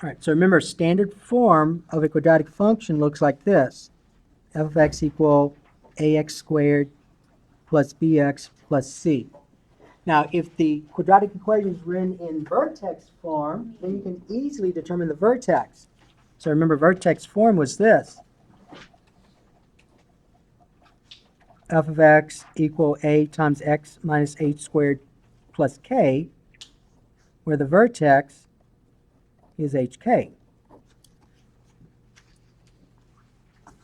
All right, so remember, standard form of a quadratic function looks like this. F of x equal ax squared plus bx plus c. Now, if the quadratic equation is written in vertex form, then you can easily determine the vertex. So remember, vertex form was this. F of x equal a times x minus h squared plus k, where the vertex is hk.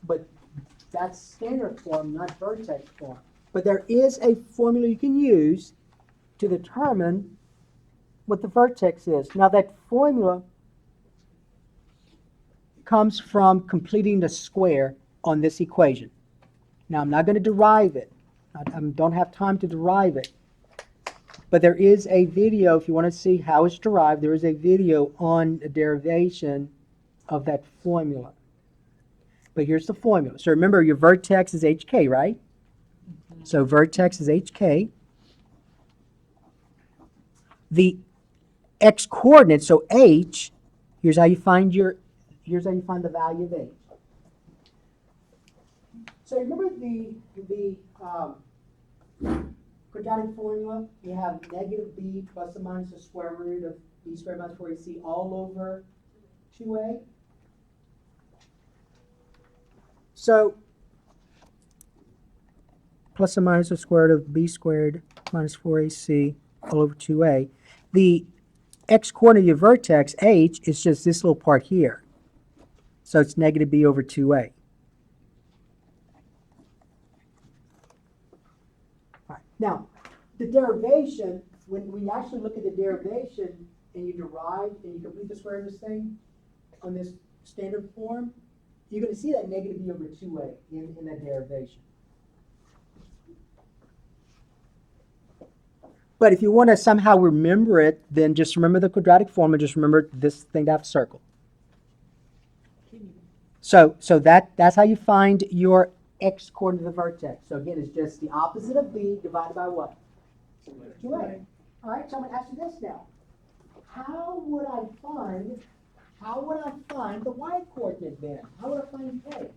But that's standard form, not vertex form. But there is a formula you can use to determine what the vertex is. Now that formula comes from completing the square on this equation. Now I'm not going to derive it. I don't have time to derive it. But there is a video, if you want to see how it's derived, there is a video on the derivation of that formula. But here's the formula. So remember, your vertex is hk, right? So vertex is hk. The x-coordinate, so h, here's how you find the value of h. So remember the quadratic formula? You have negative b plus or minus the square root of b squared minus 4ac all over 2a. So plus or minus the square root of b squared minus 4ac all over 2a. The x-coordinate of your vertex, h, is just this little part here. So it's negative b over 2a. All right. Now, the derivation, when you actually look at the derivation and you derive and you complete the square of this thing on this standard form, you're going to see that negative b over 2a in that derivation. But if you want to somehow remember it, then just remember the quadratic form and just remember this thing to have a circle. So that's how you find your x-coordinate of the vertex. So again, it's just the opposite of b divided by what? 2a. All right, so I'm going to ask you this now. How would I find the y-coordinate then? How would I find k?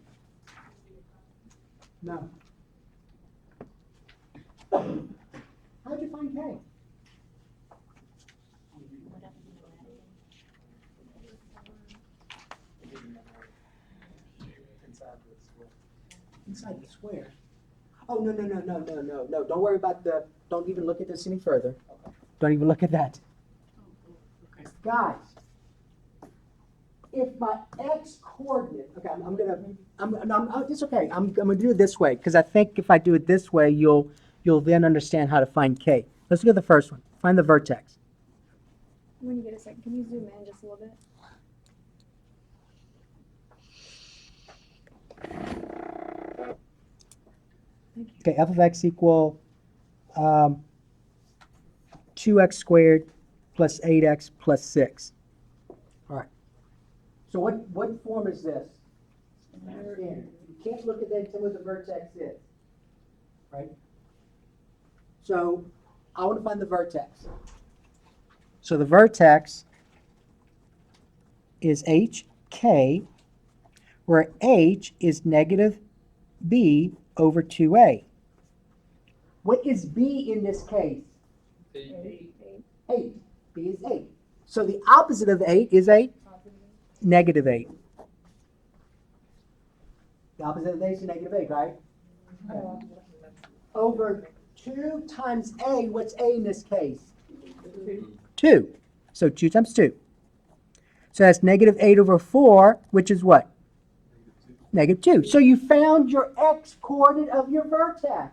No. How would you find k? Inside the square. Oh, no. Don't worry about don't even look at this any further. Don't even look at that. Guys, if my x-coordinate, okay, it's okay. I'm gonna do it this way because I think if I do it this way, you'll then understand how to find k. Let's look at the first one. Find the vertex. When you get a second, can you zoom in just a little bit? Okay, f of x equal 2x squared plus 8x plus 6. All right. So what form is this? Standard. You can't look at that and tell me what the vertex is. Right? So I want to find the vertex. So the vertex is hk, where h is negative b over 2a. What is b in this case? 8. 8. B is 8. So the opposite of 8 is a negative 8. The opposite of 8 is negative 8, right? Okay. Over 2 times a, what's a in this case? 2. So 2 times 2. So that's negative 8 over 4, which is what? Negative 2. So you found your x-coordinate of your vertex.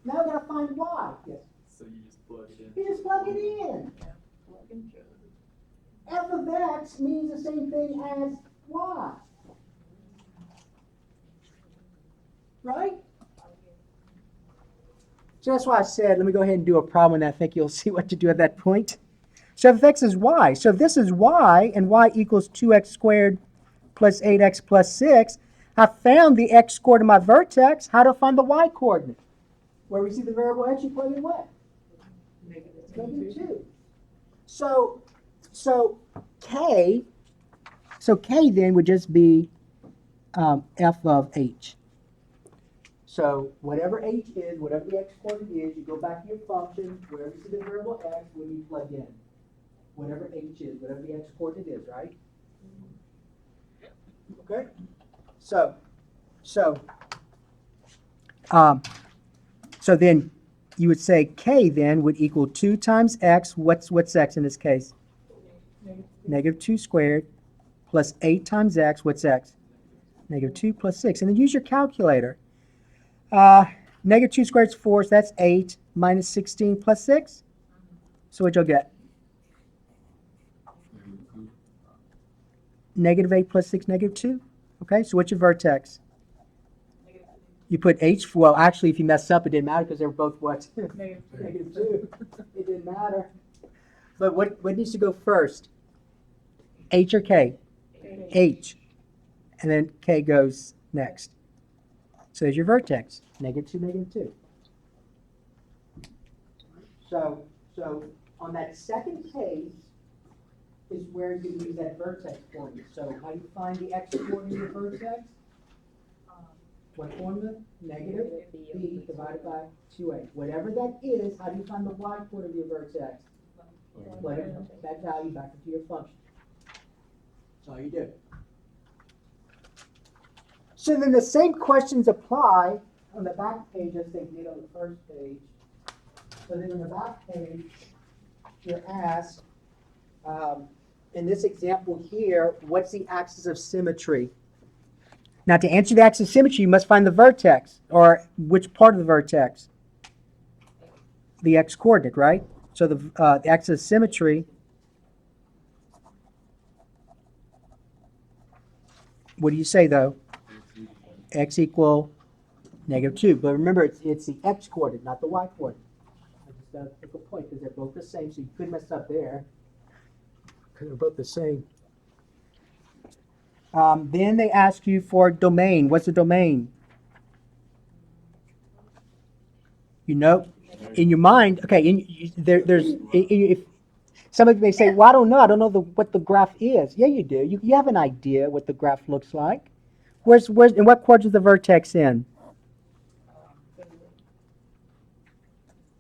Now we've got to find y. Yes. So you just plug it in. You just plug it in. F of x means the same thing as y. Right? So that's why I said, let me go ahead and do a problem, and I think you'll see what to do at that point. So f of x is y. So if this is y, and y equals 2x squared plus 8x plus 6, I found the x-coordinate of my vertex. How do I find the y-coordinate? Where we see the variable x, you plug in what? Negative 2. So K then would just be f of h. So whatever h is, whatever the x-coordinate is, you go back to your function, wherever you see the variable x, when you plug in. Whatever h is, whatever the x-coordinate is, right? Okay? So then you would say k then would equal 2 times x. What's x in this case? Negative 2 squared plus 8 times x. What's x? Negative 2 plus 6. And then use your calculator. Negative 2 squared is 4, so that's 8 minus 16 plus 6. So what you'll get? Negative 8 plus 6, negative 2. Okay, so what's your vertex? You put h, well, actually, if you mess up, it didn't matter because they were both what? Negative 2. It didn't matter. But what needs to go first? H or K? H. And then K goes next. So there's your vertex, negative 2, negative 2. So on that second case is where you use that vertex formula. So how do you find the x-coordinate of the vertex? What formula? Negative b divided by 2a. Whatever that is, how do you find the y-coordinate of your vertex? Plug that value back into your function. That's all you do. So then the same questions apply on the back page as they did on the first page. So then on the back page, you're asked, in this example here, what's the axis of symmetry? Now to answer the axis of symmetry, you must find the vertex, or which part of the vertex? The x-coordinate, right? So the axis of symmetry, what do you say though? X equal negative 2. But remember, it's the x-coordinate, not the y-coordinate. I just got to make a point because they're both the same, so you couldn't mess up there because they're both the same. Then they ask you for domain. What's the domain? You know, in your mind, okay. If somebody may say, "Well, I don't know. I don't know what the graph is." Yeah, you do. You have an idea what the graph looks like. Where's in what quadrant is the vertex in?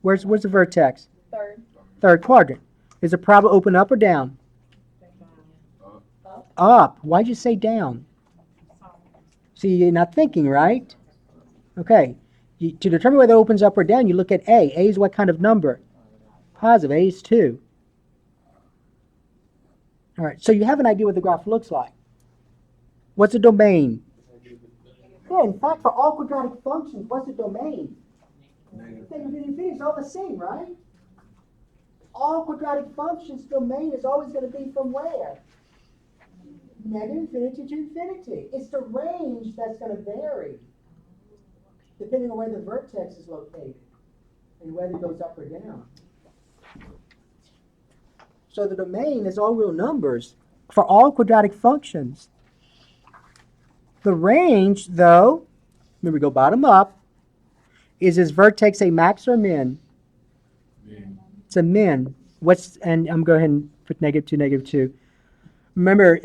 Where's the vertex? Third. Third quadrant. Is the parabola open up or down? Up. Why'd you say down? See, you're not thinking, right? Okay. To determine whether it opens up or down, you look at A. A is what kind of number? Positive. A is 2. All right. So you have an idea what the graph looks like. What's the domain? Yeah, in fact, for all quadratic functions, what's the domain? Negative infinity is all the same, right? All quadratic functions, domain is always going to be from where? Negative infinity to infinity. It's the range that's going to vary depending on where the vertex is located and whether it goes up or down. So the domain is all real numbers for all quadratic functions. The range, though, remember we go bottom up, is this vertex a max or a min? Min. It's a min. And I'm going to go ahead and put negative 2, negative 2. Remember,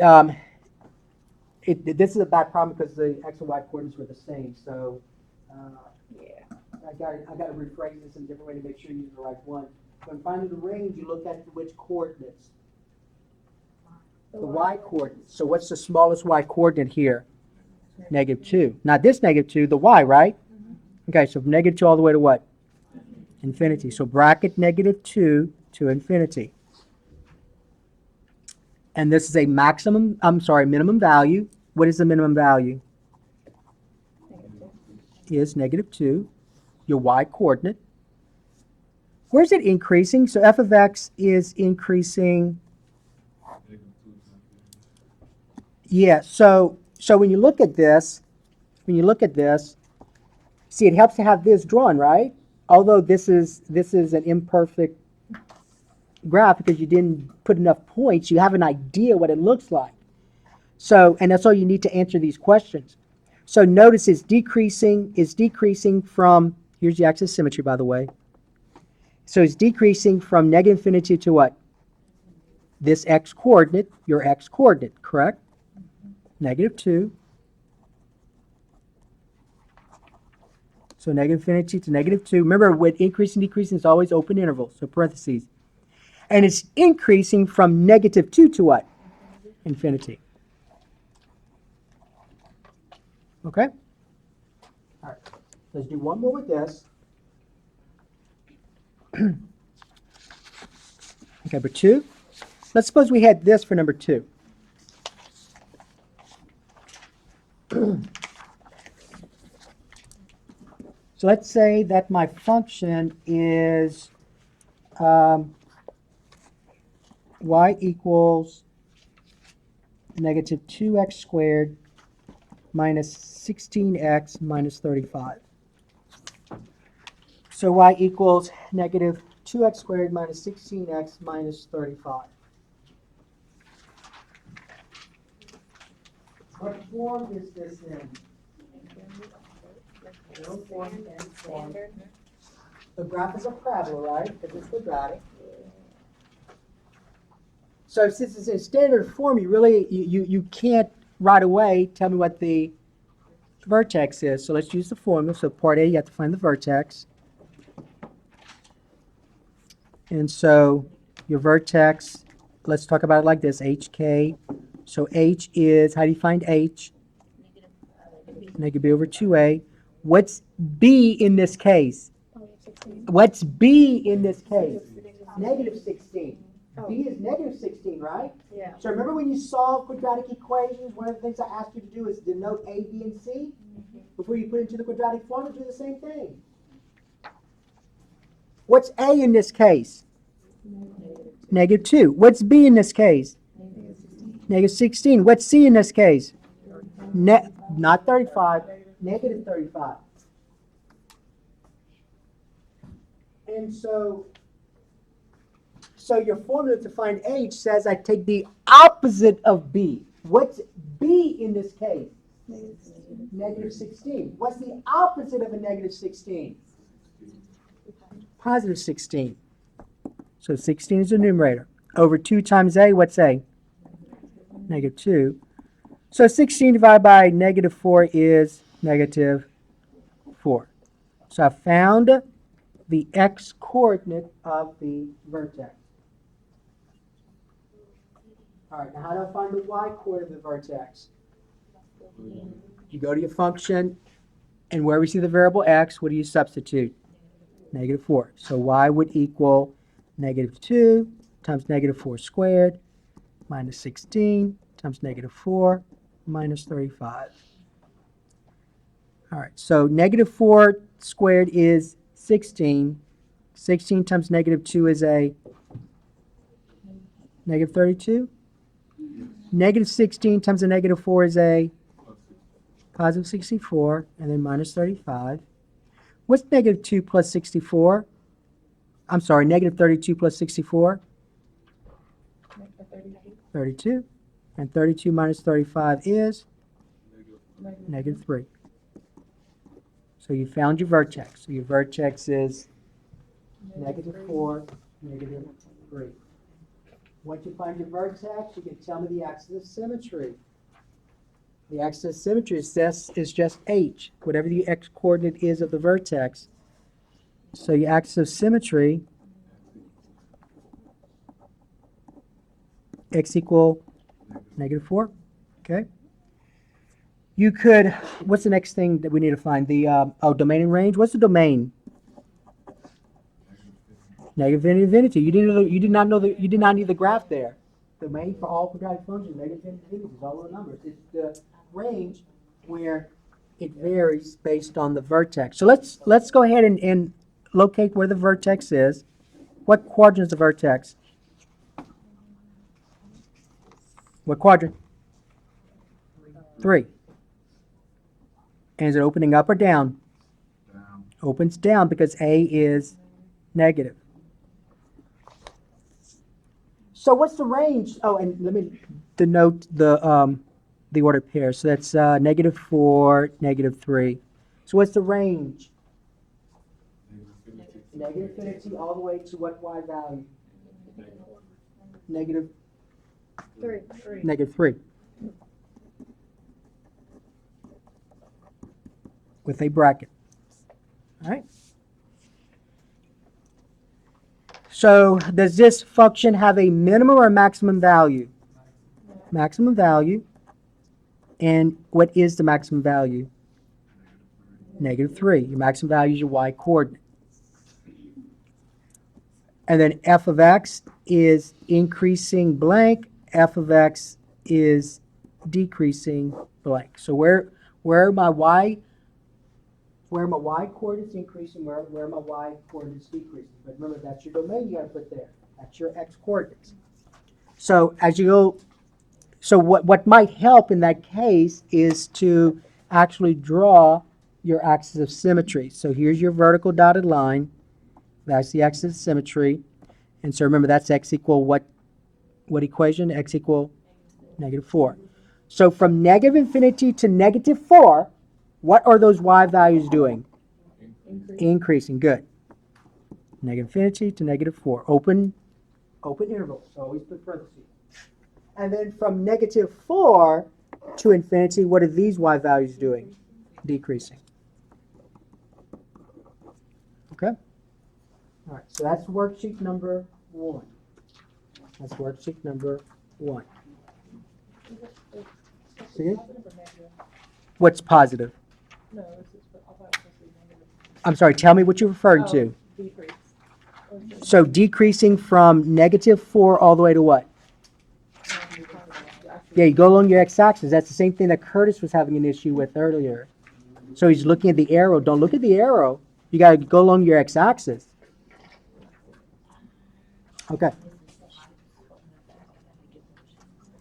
this is a bad problem because the x and y coordinates were the same. So I got to rephrase this in a different way to make sure you use the right one. When finding the range, you look at which coordinates? The y coordinates. So what's the smallest y coordinate here? Negative 2. Not this negative 2, the y, right? Okay, so from negative 2 all the way to what? Infinity. So bracket negative 2 to infinity. And this is a minimum value. What is the minimum value? Is negative 2, your y coordinate. Where's it increasing? So f of x is increasing. Yeah, so when you look at this, see, it helps to have this drawn, right? Although this is an imperfect graph because you didn't put enough points, you have an idea what it looks like. So, and that's all you need to answer these questions. So notice it's decreasing from, here's the axis of symmetry, by the way. So it's decreasing from negative infinity to what? this x-coordinate, your x-coordinate, correct? Negative 2. So negative infinity to negative 2. Remember, with increasing and decreasing, it's always open intervals, so parentheses. And it's increasing from negative 2 to what? Infinity. Okay? All right. Let's do one more with this. Okay, number 2. Let's suppose we had this for number 2. So let's say that my function is y equals negative 2x squared minus 16x minus 35. So y equals negative 2x squared minus 16x minus 35. What form is this in? No form, any form. The graph is a parabola, right? Because it's quadratic. So since it's in standard form, you can't right away tell me what the vertex is. So let's use the formula. So part A, you have to find the vertex. And so your vertex, let's talk about it like this, HK. So H is, how do you find H? Negative B over 2A. What's B in this case? What's B in this case? Negative 16. B is negative 16, right? Yeah. So remember when you solve quadratic equations, one of the things I asked you to do is denote A, B, and C? Before you put it into the quadratic form, do the same thing. What's A in this case? Negative 2. What's B in this case? Negative 16. What's C in this case? Not 35, negative 35. And so your formula to find H says I take the opposite of B. What's B in this case? Negative 16. What's the opposite of a negative 16? Positive 16. So 16 is the numerator. Over 2 times A, what's A? Negative 2. So 16 divided by negative 4 is negative 4. So I found the x-coordinate of the vertex. All right, now how do I find the y-coordinate of the vertex? You go to your function, and where we see the variable x, what do you substitute? Negative 4. So y would equal negative 2 times negative 4 squared minus 16 times negative 4 minus 35. All right, so negative 4 squared is 16. 16 times negative 2 is a negative 32. Negative 16 times a negative 4 is a positive 64, and then minus 35. What's negative 2 plus 64? I'm sorry, negative 32 plus 64? 32. And 32 minus 35 is negative 3. So you found your vertex. So your vertex is negative 4, negative 3. Once you find your vertex, you can tell me the axis of symmetry. The axis of symmetry is just H, whatever the x-coordinate is of the vertex. So your axis of symmetry, x equal negative 4. Okay. You could, what's the next thing that we need to find? The, domain and range. What's the domain? Negative infinity. You did not need the graph there. Domain for all quadratic functions, negative infinity is all the numbers. It's the range where it varies based on the vertex. So let's go ahead and locate where the vertex is. What quadrant is the vertex? What quadrant? 3. And is it opening up or down? Down. Opens down because A is negative. So what's the range? Oh, and let me denote the ordered pair. So that's negative 4, negative 3. So what's the range? Negative infinity all the way to what y value? Negative 3. Negative 3. With a bracket. All right. So does this function have a minimum or maximum value? Maximum value. And what is the maximum value? Negative 3. Your maximum value is your y coordinate. And then f of x is increasing blank. F of x is decreasing blank. So where are my y coordinates increasing, where are my y coordinates decreasing? But remember, that's your domain you got to put there. That's your x coordinates. So as you go, so what might help in that case is to actually draw your axis of symmetry. So here's your vertical dotted line. That's the axis of symmetry. And so remember, that's x equal what equation? X equal negative 4. So from negative infinity to negative 4, what are those y values doing? Increasing. Good. Negative infinity to negative 4. Open intervals. So always put parentheses. And then from negative 4 to infinity, what are these y values doing? Decreasing. Okay? All right, so that's worksheet number 1. That's worksheet number 1. See it? What's positive? No, this is, I thought it was supposed to be negative. I'm sorry, tell me what you're referring to. Decrease. So decreasing from negative 4 all the way to what? Yeah, you go along your x-axis. That's the same thing that Curtis was having an issue with earlier. So he's looking at the arrow. Don't look at the arrow. You got to go along your x-axis. Okay.